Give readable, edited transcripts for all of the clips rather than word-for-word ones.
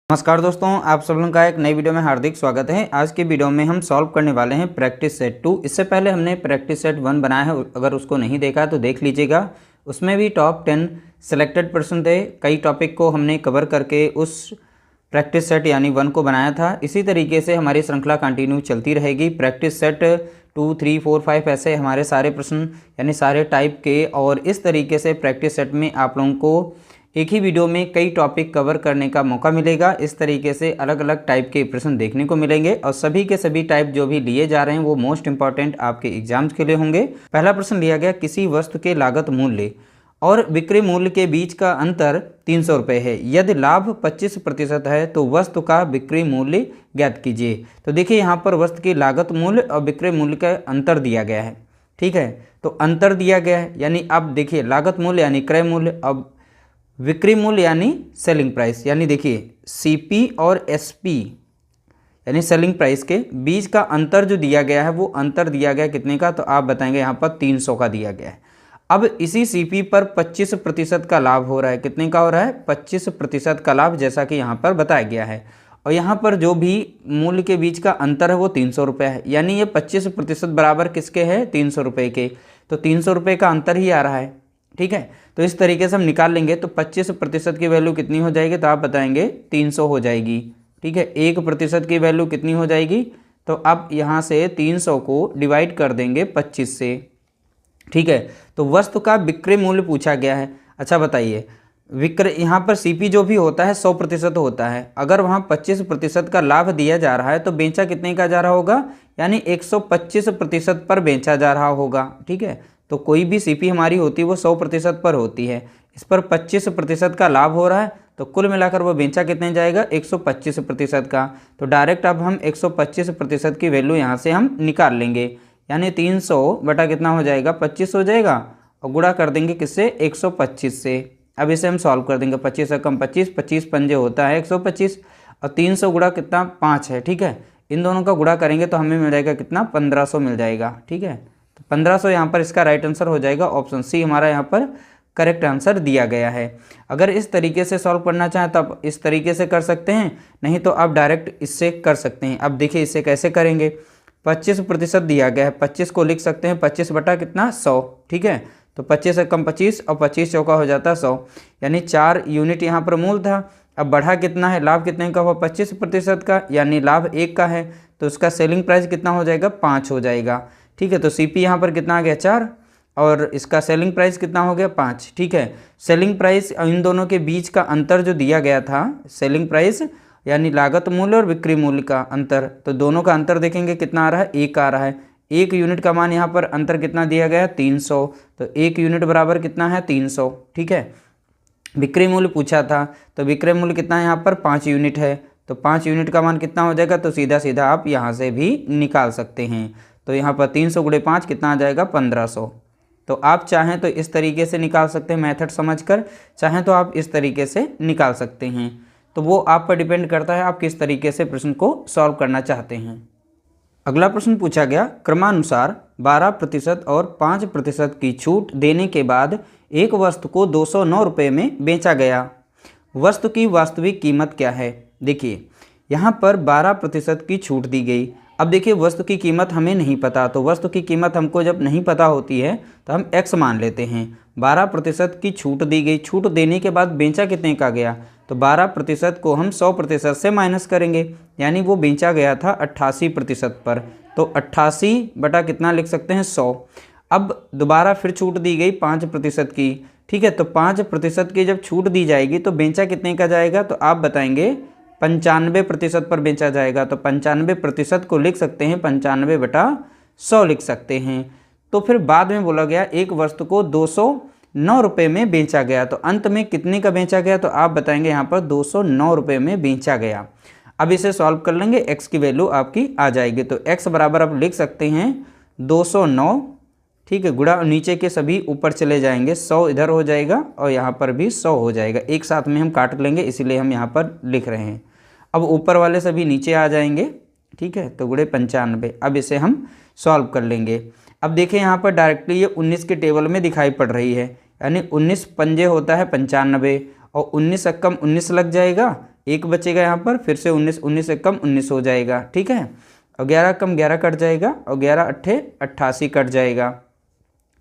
नमस्कार दोस्तों, आप सब लोगों का एक नई वीडियो में हार्दिक स्वागत है। आज की वीडियो में हम सॉल्व करने वाले हैं प्रैक्टिस सेट 2। इससे पहले हमने प्रैक्टिस सेट 1 बनाया है, अगर उसको नहीं देखा तो देख लीजिएगा। उसमें भी टॉप 10 सेलेक्टेड प्रश्न थे। कई टॉपिक को हमने कवर करके उस प्रैक्टिस सेट यानी 1 को बनाया था। इसी तरीके से हमारी श्रृंखला कंटिन्यू चलती रहेगी। प्रैक्टिस सेट 2, 3, 4, 5 ऐसे हमारे सारे प्रश्न यानी सारे टाइप के, और इस तरीके से प्रैक्टिस सेट में आप लोगों को एक ही वीडियो में कई टॉपिक कवर करने का मौका मिलेगा। इस तरीके से अलग अलग टाइप के प्रश्न देखने को मिलेंगे और सभी के सभी टाइप जो भी लिए जा रहे हैं वो मोस्ट इंपॉर्टेंट आपके एग्जाम्स के लिए होंगे। पहला प्रश्न लिया गया, किसी वस्तु के लागत मूल्य और विक्रय मूल्य के बीच का अंतर 300 रुपये है। यदि लाभ 25% है तो वस्तु का विक्रय मूल्य ज्ञात कीजिए। तो देखिए यहाँ पर वस्तु की लागत मूल्य और विक्रय मूल्य का अंतर दिया गया है। ठीक है, तो अंतर दिया गया है यानी अब देखिए लागत मूल्य यानी क्रय मूल्य, अब विक्रय मूल्य यानी सेलिंग प्राइस, यानी देखिए सीपी और एसपी यानी सेलिंग प्राइस के बीच का अंतर जो दिया गया है वो अंतर दिया गया कितने का, तो आप बताएंगे यहाँ पर 300 का दिया गया है। अब इसी सीपी पर 25% का लाभ हो रहा है। कितने का हो रहा है? 25% का लाभ, जैसा कि यहाँ पर बताया गया है। और यहाँ पर जो भी मूल्य के बीच का अंतर है वो 300 रुपये है, यानी ये 25% बराबर किसके है? 300 रुपये के। तो 300 रुपये का अंतर ही आ रहा है। ठीक है, तो इस तरीके से हम निकाल लेंगे। तो 25% की वैल्यू कितनी हो जाएगी? तो आप बताएंगे 300 हो जाएगी। ठीक है, 1% की वैल्यू कितनी हो जाएगी? तो अब यहाँ से 300 को डिवाइड कर देंगे 25 से। ठीक है, तो वस्तु का विक्रय मूल्य पूछा गया है। अच्छा बताइए, विक्रय यहाँ पर सीपी जो भी होता है 100% होता है। अगर वहाँ 25% का लाभ दिया जा रहा है तो बेचा कितने का जा रहा होगा? यानी 125% पर बेचा जा रहा होगा। ठीक है, तो कोई भी सीपी हमारी होती है वो 100% पर होती है। इस पर 25% का लाभ हो रहा है तो कुल मिलाकर वो बेचा कितने जाएगा? 125% का। तो डायरेक्ट अब हम 125% की वैल्यू यहाँ से हम निकाल लेंगे, यानी 300 बटा कितना हो जाएगा? 25 हो जाएगा, और गुणा कर देंगे किससे? 125 से। अब इसे हम सॉल्व कर देंगे। 25 से कम 25, 25 पंजे होता है 125, और 300 गुणा कितना? 5 है। ठीक है, इन दोनों का गुणा करेंगे तो हमें मिल जाएगा कितना? 1500 मिल जाएगा। ठीक है, 1500 यहाँ पर इसका राइट आंसर हो जाएगा। ऑप्शन सी हमारा यहाँ पर करेक्ट आंसर दिया गया है। अगर इस तरीके से सॉल्व करना चाहें तो आप इस तरीके से कर सकते हैं, नहीं तो आप डायरेक्ट इससे कर सकते हैं। अब देखिए इससे कैसे करेंगे। 25% दिया गया है, 25 को लिख सकते हैं 25 बटा कितना? 100। ठीक है, तो 25 से कम 25 और 25 चौका हो जाता है 100, यानी 4 यूनिट यहाँ पर मूल था। अब बढ़ा कितना है? लाभ कितने का हुआ? 25% का, यानी लाभ 1 का है, तो उसका सेलिंग प्राइस कितना हो जाएगा? 5 हो जाएगा। ठीक है, तो सीपी यहाँ पर कितना आ गया? 4, और इसका सेलिंग प्राइस कितना हो गया? 5। ठीक है, सेलिंग प्राइस इन दोनों के बीच का अंतर जो दिया गया था, सेलिंग प्राइस यानी लागत मूल्य और विक्रय मूल्य का अंतर, तो दोनों का अंतर देखेंगे कितना आ रहा है? 1 आ रहा है। 1 यूनिट का मान यहाँ पर अंतर कितना दिया गया है? 300, तो 1 यूनिट बराबर कितना है? 300। ठीक है, विक्रय मूल्य पूछा था तो विक्रय मूल्य कितना है यहाँ पर? 5 यूनिट है, तो 5 यूनिट का मान कितना हो जाएगा? तो सीधा सीधा आप यहाँ से भी निकाल सकते हैं। तो यहाँ पर 300 गुणे 5 कितना आ जाएगा? 1500। तो आप चाहें तो इस तरीके से निकाल सकते हैं मेथड समझकर, चाहें तो आप इस तरीके से निकाल सकते हैं। तो वो आप पर डिपेंड करता है आप किस तरीके से प्रश्न को सॉल्व करना चाहते हैं। अगला प्रश्न पूछा गया, क्रमानुसार 12% और 5% की छूट देने के बाद एक वस्तु को 209 रुपये में बेचा गया। वस्तु की वास्तविक कीमत क्या है? देखिए यहाँ पर 12% की छूट दी गई। अब देखिए वस्तु की कीमत हमें नहीं पता, तो वस्तु की कीमत हमको जब नहीं पता होती है तो हम x मान लेते हैं। 12% की छूट दी गई, छूट देने के बाद बेचा कितने का गया? तो 12% को हम 100% से माइनस करेंगे, यानी वो बेचा गया था 88% पर, तो 88 बटा कितना लिख सकते हैं? 100। अब दोबारा फिर छूट दी गई 5% की। ठीक है, तो 5% की जब छूट दी जाएगी तो बेचा कितने का जाएगा? तो आप बताएंगे 95% पर बेचा जाएगा। तो 95% को लिख सकते हैं 95 बटा 100 लिख सकते हैं। तो फिर बाद में बोला गया एक वस्तु को 209 रुपये में बेचा गया, तो अंत में कितने का बेचा गया? तो आप बताएंगे यहाँ पर 209 रुपये में बेचा गया। अब इसे सॉल्व कर लेंगे, x की वैल्यू आपकी आ जाएगी। तो x बराबर आप लिख सकते हैं 209। ठीक है, गुणा नीचे के सभी ऊपर चले जाएंगे, 100 इधर हो जाएगा और यहाँ पर भी 100 हो जाएगा। एक साथ में हम काट लेंगे, इसीलिए हम यहाँ पर लिख रहे हैं। अब ऊपर वाले सभी नीचे आ जाएंगे। ठीक है, तो गुणे 95। अब इसे हम सॉल्व कर लेंगे। अब देखें यहाँ पर डायरेक्टली ये 19 के टेबल में दिखाई पड़ रही है, यानी 19 पंजे होता है 95, और 19 कम 19 लग जाएगा, एक बचेगा यहाँ पर, फिर से 19, 19 कम 19 हो जाएगा, ठीक है। और 11 कम 11 कट जाएगा, और 11 अट्ठे 88 कट जाएगा।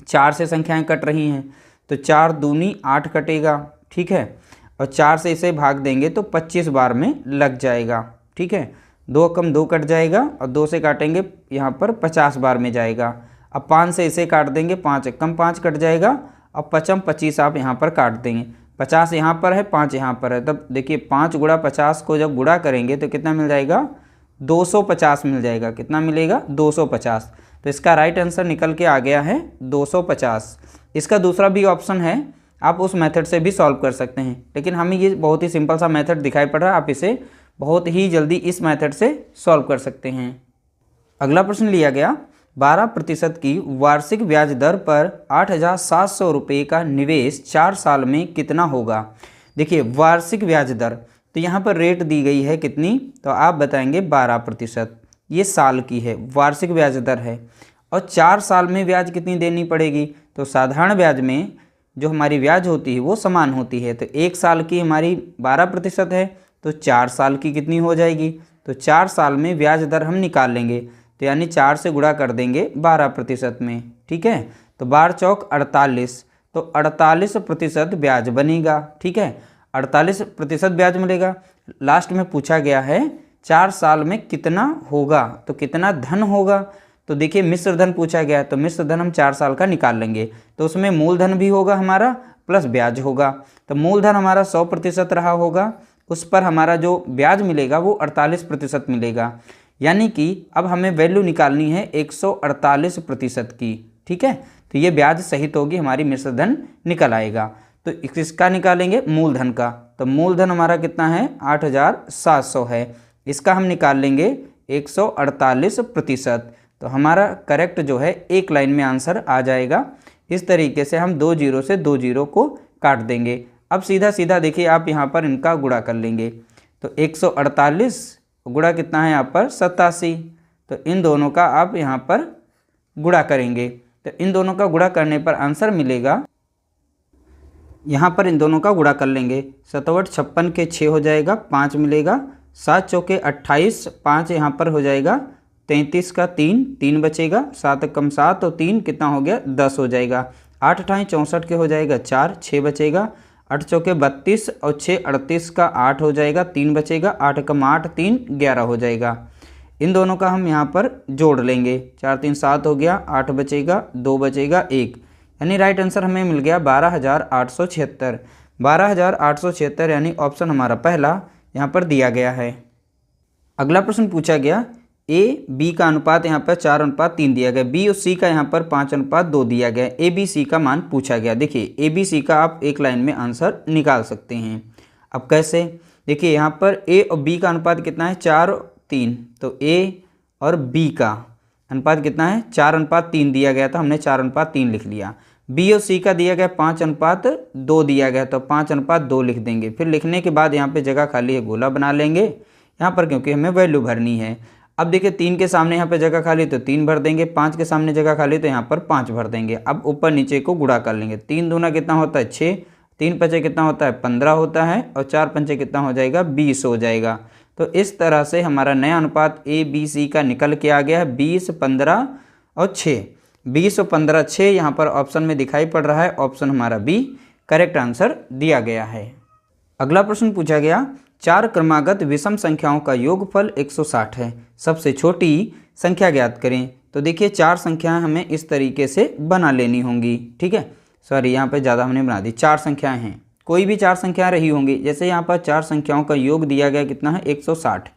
4 से संख्याएं कट रही हैं तो 4 दूनी 8 कटेगा, ठीक है। और 4 से इसे भाग देंगे तो 25 बार में लग जाएगा, ठीक है। 2 कम 2 कट जाएगा, और 2 से काटेंगे यहाँ पर 50 बार में जाएगा। अब 5 से इसे काट देंगे, 5 कम 5 कट जाएगा, अब 5 25 आप यहाँ पर काट देंगे। 50 यहाँ पर है, 5 यहाँ पर है, तब देखिए 5 गुणा 50 को जब गुणा करेंगे तो कितना मिल जाएगा, 250 मिल जाएगा। कितना मिलेगा, 250। तो इसका राइट आंसर निकल के आ गया है 250। इसका दूसरा भी ऑप्शन है, आप उस मेथड से भी सॉल्व कर सकते हैं, लेकिन हमें ये बहुत ही सिंपल सा मेथड दिखाई पड़ रहा है, आप इसे बहुत ही जल्दी इस मेथड से सॉल्व कर सकते हैं। अगला प्रश्न लिया गया, 12% की वार्षिक ब्याज दर पर 8,700 रुपये का निवेश 4 साल में कितना होगा। देखिए वार्षिक ब्याज दर, तो यहाँ पर रेट दी गई है कितनी, तो आप बताएंगे 12%, ये साल की है, वार्षिक ब्याज दर है। और 4 साल में ब्याज कितनी देनी पड़ेगी, तो साधारण ब्याज में जो हमारी ब्याज होती है वो समान होती है। तो 1 साल की हमारी 12% है, तो 4 साल की कितनी हो जाएगी, तो 4 साल में ब्याज दर हम निकाल लेंगे, तो यानी 4 से गुणा कर देंगे 12% में, ठीक है। तो 12 चौक 48, तो 48% ब्याज बनेगा, ठीक है। 48% ब्याज मिलेगा। लास्ट में पूछा गया है 4 साल में कितना होगा, तो कितना धन होगा, तो देखिए मिश्र धन पूछा गया है, तो मिश्र धन हम 4 साल का निकाल लेंगे, तो उसमें मूलधन भी होगा हमारा प्लस ब्याज होगा। तो मूलधन हमारा 100% रहा होगा, उस पर हमारा जो ब्याज मिलेगा वो 48% मिलेगा, यानी कि अब हमें वैल्यू निकालनी है 148% की, ठीक है। तो ये ब्याज सहित होगी, हमारी मिश्र धन निकल आएगा। तो किसका निकालेंगे, मूलधन का, तो मूलधन हमारा कितना है 8,700 है, इसका हम निकाल लेंगे 148%। तो हमारा करेक्ट जो है एक लाइन में आंसर आ जाएगा। इस तरीके से हम 2 जीरो से 2 जीरो को काट देंगे। अब सीधा सीधा देखिए आप यहाँ पर इनका गुणा कर लेंगे, तो 148 गुणा कितना है यहाँ पर 87, तो इन दोनों का आप यहाँ पर गुणा करेंगे, तो इन दोनों का गुणा करने पर आंसर मिलेगा, यहाँ पर इन दोनों का गुणा कर लेंगे, 7 56 के 6 हो जाएगा, 5 मिलेगा, 7 चौके 28, 5 यहाँ पर हो जाएगा, 33 का 3, 3 बचेगा, 7 कम 7 और 3 कितना हो गया 10 हो जाएगा, 8 अठाई 64 के हो जाएगा 4, 6 बचेगा, 8 चौके 32 और 6 38 का 8 हो जाएगा, 3 बचेगा, 8 कम 8 3 11 हो जाएगा। इन दोनों का हम यहाँ पर जोड़ लेंगे, 4 3 7 हो गया, 8 बचेगा, 2 बचेगा 1, यानी राइट आंसर हमें मिल गया 12,876। 12,876 यानी ऑप्शन हमारा पहला यहाँ पर दिया गया है। अगला प्रश्न पूछा गया, ए बी का अनुपात यहाँ पर 4:3 दिया गया, बी और सी का यहाँ पर 5:2 दिया गया, ए बी सी का मान पूछा गया। देखिए ए बी सी का आप एक लाइन में आंसर निकाल सकते हैं। अब कैसे, देखिए यहाँ पर ए और बी का अनुपात कितना है 4:3, तो ए और बी का अनुपात कितना है 4:3 दिया गया था, हमने 4:3 लिख लिया। बी और सी का दिया गया 5:2 दिया गया, तो 5:2 लिख देंगे। फिर लिखने के बाद यहाँ पे जगह खाली है, गोला बना लेंगे यहाँ पर, क्योंकि हमें वैल्यू भरनी है। अब देखिए 3 के सामने यहाँ पे जगह खाली तो 3 भर देंगे, 5 के सामने जगह खाली तो यहाँ पर 5 भर देंगे। अब ऊपर नीचे को गुणा कर लेंगे, 3 दूना कितना होता है 6, 3 पंचे कितना होता है 15 होता है, और 4 पंचे कितना हो जाएगा 20 हो जाएगा। तो इस तरह से हमारा नया अनुपात ए बी सी का निकल के आ गया है 20, 15 और 6। 20 और 15 6 यहाँ पर ऑप्शन में दिखाई पड़ रहा है, ऑप्शन हमारा बी करेक्ट आंसर दिया गया है। अगला प्रश्न पूछा गया, 4 क्रमागत विषम संख्याओं का योगफल 160 है, सबसे छोटी संख्या ज्ञात करें। तो देखिए 4 संख्याएं हमें इस तरीके से बना लेनी होंगी, ठीक है। सॉरी यहाँ पे ज़्यादा हमने बना दी, 4 संख्याएं हैं, कोई भी 4 संख्याएं रही होंगी। जैसे यहाँ पर 4 संख्याओं का योग दिया गया कितना है 160,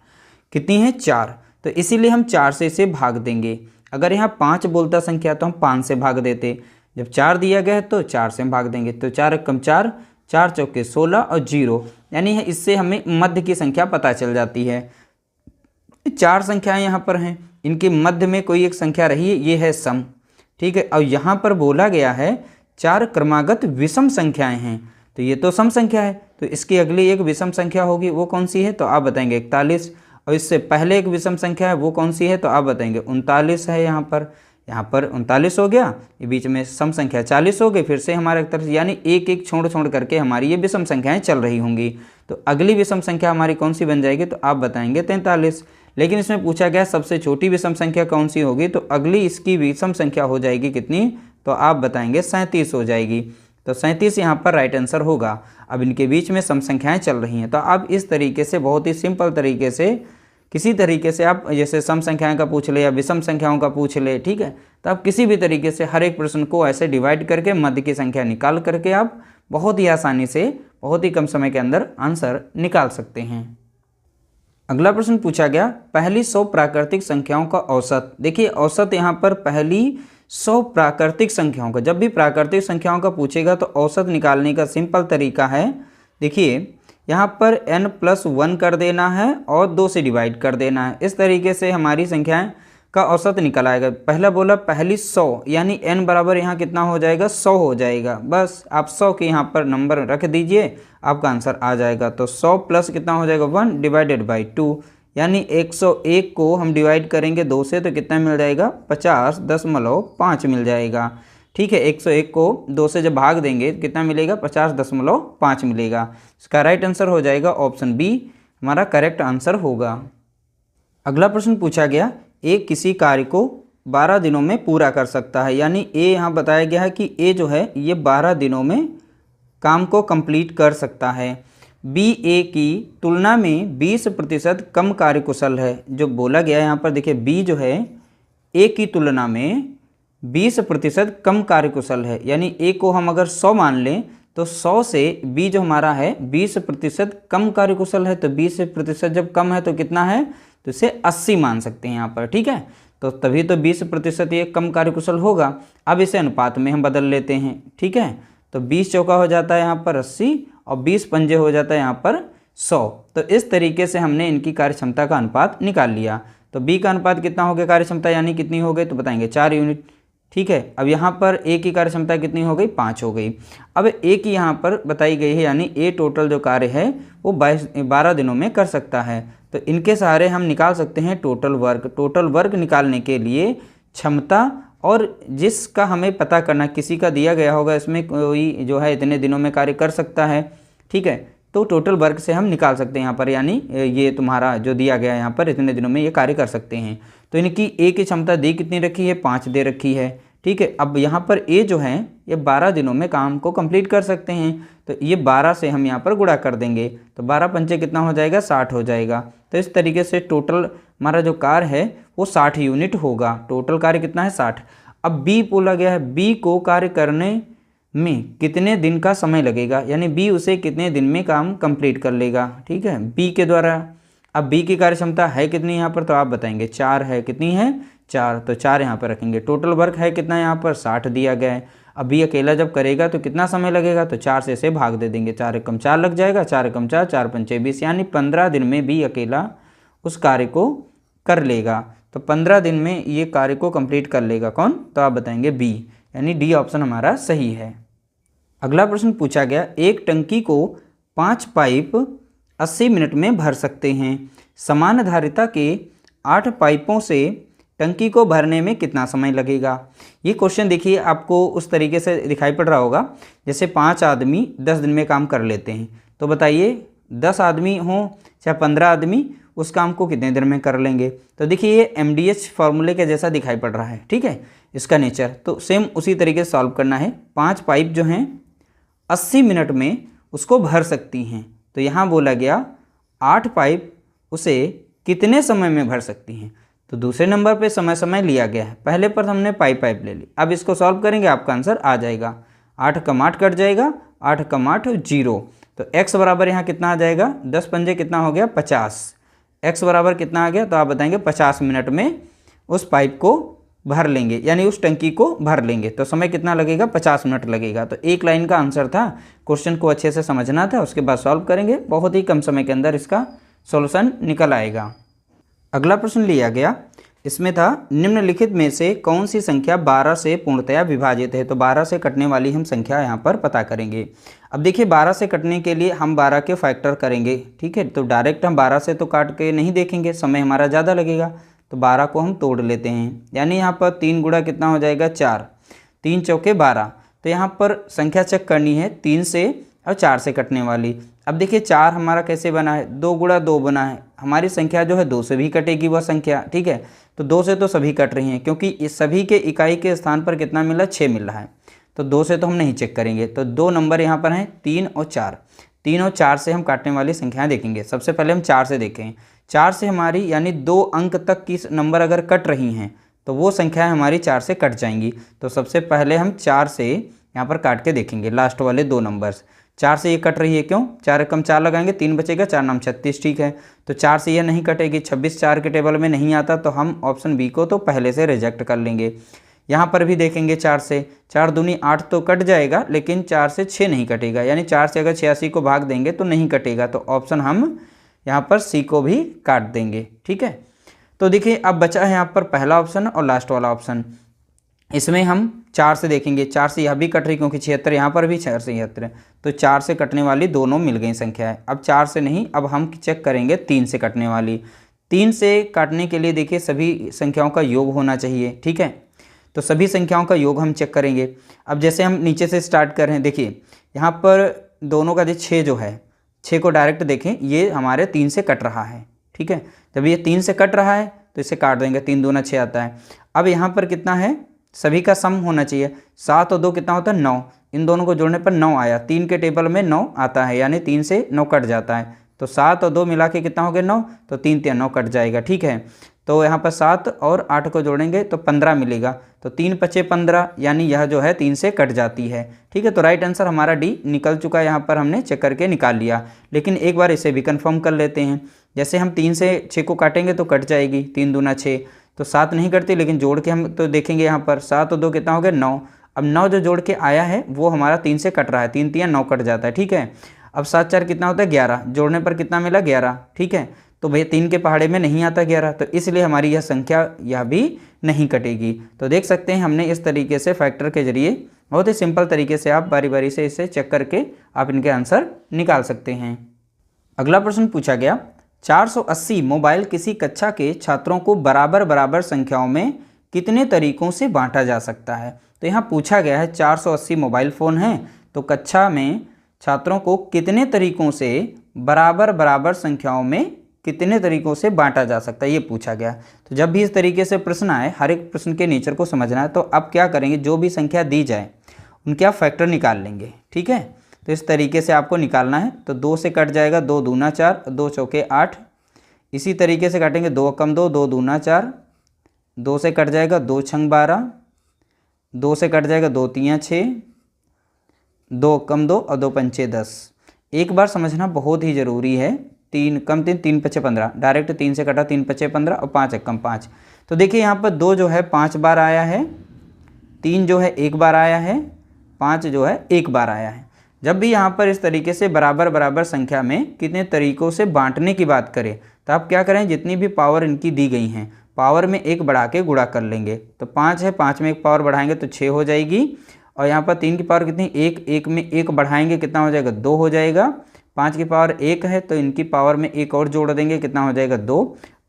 कितनी है 4, तो इसीलिए हम 4 से इसे भाग देंगे। अगर यहाँ 5 बोलता संख्या तो हम 5 से भाग देते, जब 4 दिया गया है तो 4 से हम भाग देंगे, तो 4 कम 4, 4 चौके 16 और 0, यानी इससे हमें मध्य की संख्या पता चल जाती है। 4 संख्याएं यहाँ पर हैं, इनके मध्य में कोई एक संख्या रही है, ये है सम, ठीक है। और यहाँ पर बोला गया है 4 क्रमागत विषम संख्याएं हैं, तो ये तो सम संख्या है, तो इसकी अगली एक विषम संख्या होगी, वो कौन सी है, तो आप बताएंगे 41। और इससे पहले एक विषम संख्या है, वो कौन सी है, तो आप बताएंगे 39 है यहाँ पर। यहाँ पर 39 हो गया, ये बीच में सम संख्या 40 हो गई, फिर से हमारे तरफ यानी एक एक छोड़ करके हमारी ये विषम संख्याएं चल रही होंगी। तो अगली विषम संख्या हमारी कौन सी बन जाएगी, तो आप बताएंगे 43। लेकिन इसमें पूछा गया सबसे छोटी विषम संख्या कौन सी होगी, तो अगली इसकी विषम संख्या हो जाएगी कितनी, तो आप बताएंगे 37 हो जाएगी। तो 37 यहाँ पर राइट आंसर होगा। अब इनके बीच में सम संख्याएं चल रही हैं, तो आप इस तरीके से बहुत ही सिंपल तरीके से किसी तरीके से आप जैसे सम संख्याओं का पूछ ले या विषम संख्याओं का पूछ ले, ठीक है, तो आप किसी भी तरीके से हर एक प्रश्न को ऐसे डिवाइड करके मध्य की संख्या निकाल करके आप बहुत ही आसानी से बहुत ही कम समय के अंदर आंसर निकाल सकते हैं। अगला प्रश्न पूछा गया, पहली 100 प्राकृतिक संख्याओं का औसत। देखिए औसत यहाँ पर पहली 100 प्राकृतिक संख्याओं का, जब भी प्राकृतिक संख्याओं का पूछेगा तो औसत निकालने का सिंपल तरीका है। देखिए यहाँ पर n+1 कर देना है और 2 से डिवाइड कर देना है, इस तरीके से हमारी संख्याएं का औसत निकल आएगा। पहला बोला पहली 100 यानी n बराबर यहाँ कितना हो जाएगा, 100 हो जाएगा। बस आप 100 के यहाँ पर नंबर रख दीजिए, आपका आंसर आ जाएगा। तो 100 प्लस कितना हो जाएगा 1 डिवाइडेड बाई 2, यानी 101 को हम डिवाइड करेंगे 2 से तो कितना मिल जाएगा 50.5 मिल जाएगा। ठीक है, 101 को 2 से जब भाग देंगे तो कितना मिलेगा 50.5 मिलेगा। इसका राइट आंसर हो जाएगा ऑप्शन बी, हमारा करेक्ट आंसर होगा। अगला प्रश्न पूछा गया, ए किसी कार्य को 12 दिनों में पूरा कर सकता है, यानी ए यहाँ बताया गया है कि ए जो है ये 12 दिनों में काम को कंप्लीट कर सकता है। बी ए की तुलना में 20% कम कार्यकुशल है। जो बोला गया है यहाँ पर देखिए बी जो है ए की तुलना में 20% कम कार्यकुशल है, यानी ए को हम अगर 100 मान लें तो 100 से बी जो हमारा है 20% कम कार्यकुशल है। तो 20% जब कम है तो कितना है, तो इसे 80 मान सकते हैं यहाँ पर। ठीक है, तो तभी तो 20% ये कम कार्यकुशल होगा। अब इसे अनुपात में हम बदल लेते हैं। ठीक है, तो 20 चौका हो जाता है यहाँ पर 80 और 20 पंजे हो जाता है यहाँ पर 100। तो इस तरीके से हमने इनकी कार्यक्षमता का अनुपात निकाल लिया। तो बी का अनुपात कितना हो गया कार्यक्षमता, यानी कितनी हो गई, तो बताएंगे 4 यूनिट। ठीक है, अब यहाँ पर ए की कार्यक्षमता कितनी हो गई, 5 हो गई। अब ए की यहाँ पर बताई गई है, यानी ए टोटल जो कार्य है वो 12 दिनों में कर सकता है। तो इनके सहारे हम निकाल सकते हैं टोटल वर्क। टोटल वर्क निकालने के लिए क्षमता और जिसका हमें पता करना, किसी का दिया गया होगा इसमें कोई जो है इतने दिनों में कार्य कर सकता है। ठीक है, तो टोटल वर्क से हम निकाल सकते हैं यहाँ पर, यानी ये तुम्हारा जो दिया गया है यहाँ पर इतने दिनों में ये कार्य कर सकते हैं। तो इनकी ए की क्षमता दी कितनी रखी है, 5 दे रखी है। ठीक है, अब यहाँ पर ए जो है ये 12 दिनों में काम को कंप्लीट कर सकते हैं। तो ये 12 से हम यहाँ पर गुणा कर देंगे, तो 12 पंचे कितना हो जाएगा, 60 हो जाएगा। तो इस तरीके से टोटल हमारा जो कार्य है वो 60 यूनिट होगा। टोटल कार्य कितना है 60। अब बी बोला गया है, बी को कार्य करने में कितने दिन का समय लगेगा, यानी बी उसे कितने दिन में काम कंप्लीट कर लेगा। ठीक है, बी के द्वारा। अब बी की कार्य क्षमता है कितनी यहाँ पर, तो आप बताएंगे 4 है। कितनी है, 4, तो 4 यहाँ पर रखेंगे। टोटल वर्क है कितना यहाँ पर, 60 दिया गया है। अब बी अकेला जब करेगा तो कितना समय लगेगा, तो 4 से इसे भाग दे देंगे, 4 एकम 4 लग जाएगा, 4 एकम 4, 4 पंचे 20, यानी 15 दिन में बी अकेला उस कार्य को कर लेगा। तो 15 दिन में ये कार्य को कंप्लीट कर लेगा कौन, तो आप बताएंगे बी, यानी डी ऑप्शन हमारा सही है। अगला प्रश्न पूछा गया, एक टंकी को 5 पाइप 80 मिनट में भर सकते हैं। समान धारिता के 8 पाइपों से टंकी को भरने में कितना समय लगेगा। ये क्वेश्चन देखिए आपको उस तरीके से दिखाई पड़ रहा होगा जैसे 5 आदमी 10 दिन में काम कर लेते हैं। तो बताइए 10 आदमी हों चाहे 15 आदमी उस काम को कितने देर में कर लेंगे। तो देखिए ये MDH फार्मूले के जैसा दिखाई पड़ रहा है। ठीक है, इसका नेचर तो सेम उसी तरीके से सॉल्व करना है। 5 पाइप जो हैं 80 मिनट में उसको भर सकती हैं। तो यहाँ बोला गया 8 पाइप उसे कितने समय में भर सकती हैं। तो दूसरे नंबर पे समय लिया गया है, पहले पर हमने पाइप ले ली। अब इसको सॉल्व करेंगे, आपका आंसर आ जाएगा। 8 कम 8 कट जाएगा, 8 कम 8 0। तो x बराबर यहाँ कितना आ जाएगा, 10 पंजे कितना हो गया 50। x बराबर कितना आ गया, तो आप बताएंगे 50 मिनट में उस पाइप को भर लेंगे, यानी उस टंकी को भर लेंगे। तो समय कितना लगेगा, 50 मिनट लगेगा। तो एक लाइन का आंसर था, क्वेश्चन को अच्छे से समझना था, उसके बाद सॉल्व करेंगे, बहुत ही कम समय के अंदर इसका सॉल्यूशन निकल आएगा। अगला प्रश्न लिया गया, इसमें था निम्नलिखित में से कौन सी संख्या 12 से पूर्णतया विभाजित है। तो 12 से कटने वाली हम संख्या यहाँ पर पता करेंगे। अब देखिए 12 से कटने के लिए हम 12 के फैक्टर करेंगे। ठीक है, तो डायरेक्ट हम 12 से तो काट के नहीं देखेंगे, समय हमारा ज़्यादा लगेगा। तो 12 को हम तोड़ लेते हैं, यानी यहाँ पर 3 गुणा कितना हो जाएगा 4, 3 चौके 12। तो यहाँ पर संख्या चेक करनी है 3 से और 4 से कटने वाली। अब देखिए 4 हमारा कैसे बना है, 2 गुणा 2 बना है, हमारी संख्या जो है 2 से भी कटेगी वह संख्या, ठीक है। तो 2 से तो सभी कट रही हैं, क्योंकि इस सभी के इकाई के स्थान पर कितना मिला 6 मिल रहा है, तो 2 से तो हम नहीं चेक करेंगे। तो 2 नंबर यहाँ पर हैं 3 और 4, 3 और 4 से हम काटने वाली संख्याएं देखेंगे। सबसे पहले हम 4 से देखें, 4 से हमारी यानी 2 अंक तक की नंबर अगर कट रही हैं तो वो संख्याएं हमारी 4 से कट जाएंगी। तो सबसे पहले हम 4 से यहाँ पर काट के देखेंगे लास्ट वाले 2 नंबर्स। 4 से ये कट रही है, क्यों, 4 कम 4 लगाएंगे 3 बचेगा, 4 नाम 36, ठीक है। तो 4 से यह नहीं कटेगी, 26 4 के टेबल में नहीं आता, तो हम ऑप्शन बी को तो पहले से रिजेक्ट कर लेंगे। यहाँ पर भी देखेंगे 4 से, 4 दूनी 8 तो कट जाएगा, लेकिन 4 से 6 नहीं कटेगा, यानी 4 से अगर 86 को भाग देंगे तो नहीं कटेगा, तो ऑप्शन हम यहाँ पर सी को भी काट देंगे, ठीक है। तो देखिए अब बचा है यहाँ पर पहला ऑप्शन और लास्ट वाला ऑप्शन। इसमें हम 4 से देखेंगे, 4 से यह भी कट रही, क्योंकि 76 यहाँ पर भी 4 से 76, तो 4 से कटने वाली दोनों मिल गई संख्या है। अब 4 से नहीं, अब हम चेक करेंगे 3 से कटने वाली। 3 से काटने के लिए देखिए सभी संख्याओं का योग होना चाहिए, ठीक है। तो सभी संख्याओं का योग हम चेक करेंगे। अब जैसे हम नीचे से स्टार्ट कर रहे हैं, देखिए यहाँ पर दोनों का जो 6 जो है, 6 को डायरेक्ट देखें, ये हमारे 3 से कट रहा है, ठीक है। जब ये 3 से कट रहा है तो इसे काट देंगे, 3 दूना 6 आता है। अब यहाँ पर कितना है, सभी का सम होना चाहिए, 7 और 2 कितना होता है 9, इन दोनों को जोड़ने पर 9 आया, 3 के टेबल में 9 आता है, यानी 3 से 9 कट जाता है। तो 7 और 2 मिला के कितना हो गया 9, तो 3 3 9 कट जाएगा, ठीक है। तो यहाँ पर 7 और 8 को जोड़ेंगे तो 15 मिलेगा, तो 3 पचे 15, यानी यह जो है 3 से कट जाती है, ठीक है। तो राइट आंसर हमारा डी निकल चुका है, यहाँ पर हमने चेक करके निकाल लिया। लेकिन एक बार इसे भी कंफर्म कर लेते हैं, जैसे हम 3 से 6 को काटेंगे तो कट जाएगी, 3 दूना 6, तो 7 नहीं कटती, लेकिन जोड़ के हम तो देखेंगे यहाँ पर 7 और 2 कितना हो गया 9। अब 9 जो जोड़ के आया है वो हमारा 3 से कट रहा है, 3 3 9 कट जाता है, ठीक है। अब 7 4 कितना होता है 11, जोड़ने पर कितना मिला 11, ठीक है। तो भैया 3 के पहाड़े में नहीं आता 11, तो इसलिए हमारी यह संख्या यह भी नहीं कटेगी। तो देख सकते हैं हमने इस तरीके से फैक्टर के जरिए बहुत ही सिंपल तरीके से आप बारी बारी से इसे चेक करके आप इनके आंसर निकाल सकते हैं। अगला प्रश्न पूछा गया, 480 मोबाइल किसी कक्षा के छात्रों को बराबर बराबर संख्याओं में कितने तरीकों से बांटा जा सकता है। तो यहाँ पूछा गया है 480 मोबाइल फ़ोन हैं, तो कक्षा में छात्रों को कितने तरीकों से बराबर बराबर संख्याओं में कितने तरीकों से बांटा जा सकता है, ये पूछा गया। तो जब भी इस तरीके से प्रश्न आए, हर एक प्रश्न के नेचर को समझना है। तो अब क्या करेंगे, जो भी संख्या दी जाए उनके आप फैक्टर निकाल लेंगे, ठीक है। तो इस तरीके से आपको निकालना है। तो 2 से कट जाएगा 2 दूना 4, 2 चौके 8, इसी तरीके से काटेंगे 2 कम 2, 2 दूना 4, 2 से कट जाएगा 2 छंग 12, 2 से कट जाएगा 2 तियाँ 6, 2 कम 2 और 2 पंचे 10। एक बार समझना बहुत ही ज़रूरी है, 3 कम 3, 3 पचे 15, डायरेक्ट 3 से कटा 3 पचे 15 और 5 कम 5। तो देखिए यहाँ पर 2 जो है 5 बार आया है, 3 जो है 1 बार आया है, 5 जो है 1 बार आया है। जब भी यहाँ पर इस तरीके से बराबर बराबर संख्या में कितने तरीकों से बांटने की बात करें, तो आप क्या करें, जितनी भी पावर इनकी दी गई हैं पावर में 1 बढ़ा के गुणा कर लेंगे। तो 5 है, 5 में 1 पावर बढ़ाएंगे तो 6 हो जाएगी, और यहाँ पर 3 की पावर कितनी 1, 1 में 1 बढ़ाएंगे कितना हो जाएगा 2 हो जाएगा। 5 की पावर 1 है, तो इनकी पावर में 1 और जोड़ देंगे कितना हो जाएगा 2।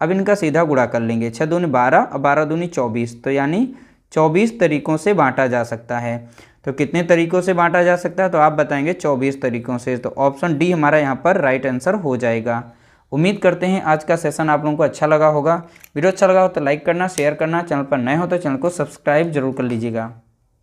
अब इनका सीधा गुणा कर लेंगे, 6 दूनी 12 और 12 दूनी 24, तो यानी 24 तरीकों से बांटा जा सकता है। तो कितने तरीकों से बांटा जा सकता है, तो आप बताएंगे 24 तरीकों से। तो ऑप्शन डी हमारा यहाँ पर राइट आंसर हो जाएगा। उम्मीद करते हैं आज का सेशन आप लोगों को अच्छा लगा होगा। वीडियो अच्छा लगा हो तो लाइक करना, शेयर करना, चैनल पर नए हो तो चैनल को सब्सक्राइब जरूर कर लीजिएगा।